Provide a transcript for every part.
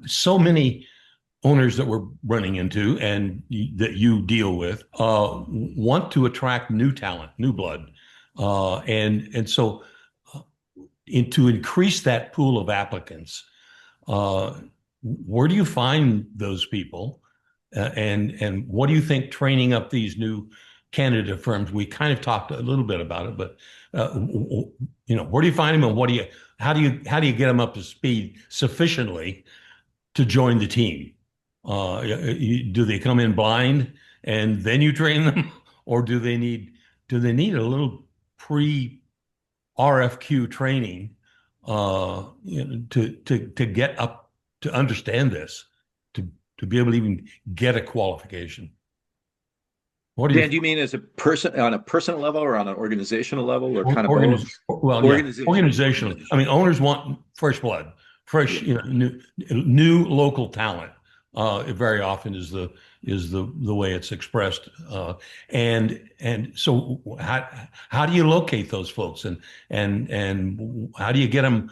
so many owners that we're running into and that you deal with want to attract new talent, new blood, and so to increase that pool of applicants, uh, where do you find those people, and what do you think training up these new candidate firms? We kind of talked a little bit about it, but where do you find them, and how do you get them up to speed sufficiently to join the team? Do they come in blind and then you train them, or do they need a little pre RFQ training to get up to understand this, to be able to even get a qualification? What do Dan, you do you mean as a person on a personal level or on an organizational level or kind of both? Well, yeah, Organizational. organizationally. I mean, owners want fresh blood, fresh, Yeah. new local talent. It very often is the way it's expressed, and so how do you locate those folks, and how do you get them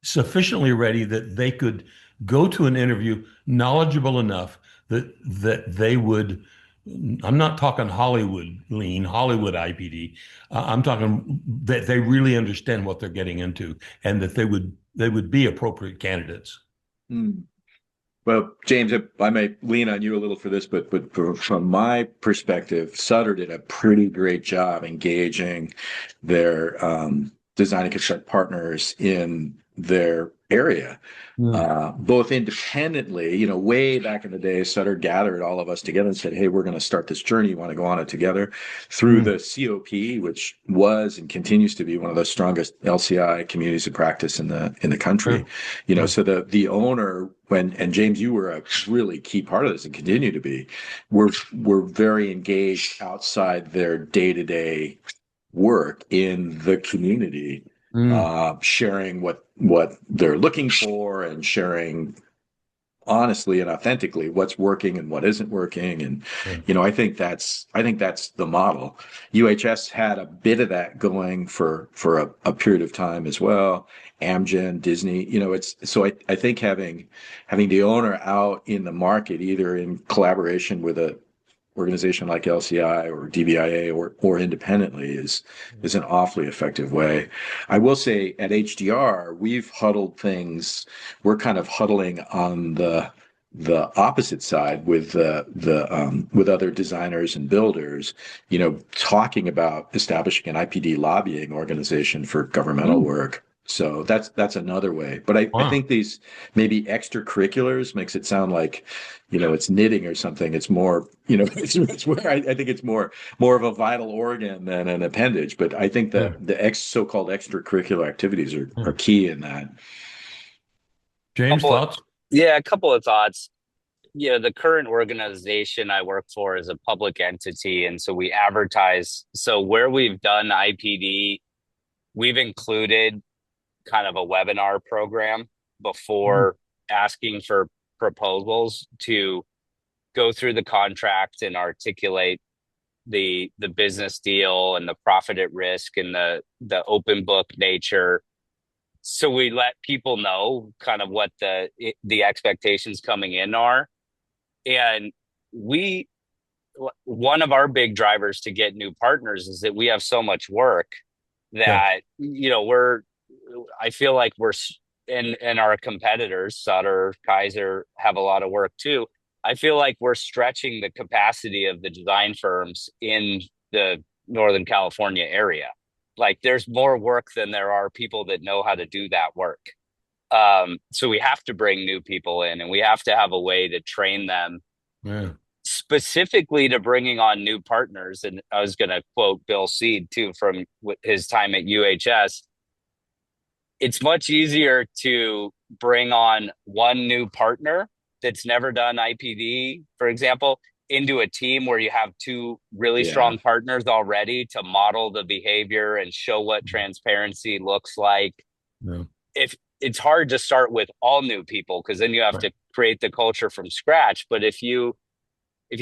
sufficiently ready that they could go to an interview knowledgeable enough that they would. I'm not talking Hollywood lean, Hollywood IPD. I'm talking that they really understand what they're getting into, and that they would be appropriate candidates. Hmm. Well, James, I may lean on you a little for this, but from my perspective, Sutter did a pretty great job engaging their design and construct partners in their area, Mm. both independently. Way back in the day, Sutter gathered all of us together and said, "Hey, we're going to start this journey. You want to go on it together?" Through Mm. the COP, which was and continues to be one of the strongest LCI communities of practice in the Yeah. country. Yeah. So the owner, and James, you were a really key part of this and continue to be, we're very engaged outside their day-to-day work in the community, Mm. sharing what they're looking for and sharing honestly and authentically what's working and what isn't working. And Yeah. I think that's the model. UHS had a bit of that going for a period of time as well. Amgen, Disney, it's so I think having the owner out in the market, either in collaboration with a organization like LCI or DBIA or independently, is an awfully effective way. I will say at HDR, we've huddled things. We're kind of huddling on the opposite side with other designers and builders, talking about establishing an IPD lobbying organization for governmental Mm. work. So that's another way. But I Wow. think these maybe extracurriculars makes it sound like, it's knitting or something. It's more, it's where I think it's more of a vital organ than an appendage. But I think Yeah. that the so-called extracurricular activities are Yeah. key in that. James, Couple of, thoughts? yeah, a couple of thoughts. The current organization I work for is a public entity, and so we advertise. So where we've done IPD, we've included kind of a webinar program Mm. before asking for proposals to go through the contract and articulate the business deal and the profit at risk and the open book nature. So we let people know kind of what the expectations coming in are. And we one of our big drivers to get new partners is that we have so much work Yeah. that we're I feel like we're and our competitors, Sutter, Kaiser, have a lot of work too. I feel like we're stretching the capacity of the design firms in the Northern California area. Like there's more work than there are people that know how to do that work. So we have to bring new people in, and we have to have a way to train them Yeah. specifically to bringing on new partners. And I was going to quote Bill Seed too from his time at UHS. It's much easier to bring on one new partner that's never done IPD, for example, into a team where you have two really Yeah. strong partners already to model the behavior and show what transparency looks like. Yeah. If it's hard to start with all new people because then you have Right. to create the culture from scratch. But if you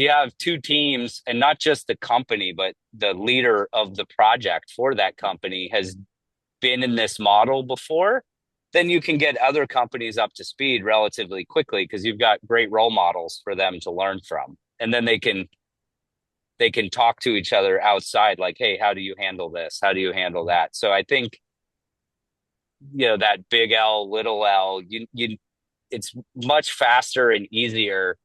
have two teams, and not just the company, but the leader of the project for that company has been in this model before, then you can get other companies up to speed relatively quickly because you've got great role models for them to learn from. And then they can talk to each other outside, like, hey, how do you handle this? How do you handle that? So I think, that big L, little L, it's much faster and easier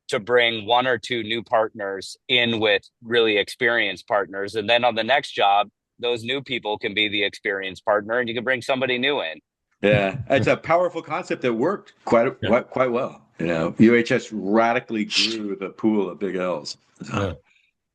to bring one or two new partners in with really experienced partners. And then on the next job, those new people can be the experienced partner and you can bring somebody new in. Yeah, it's a powerful concept that worked Yeah. quite well. UHS radically grew the pool of big L's. Yeah.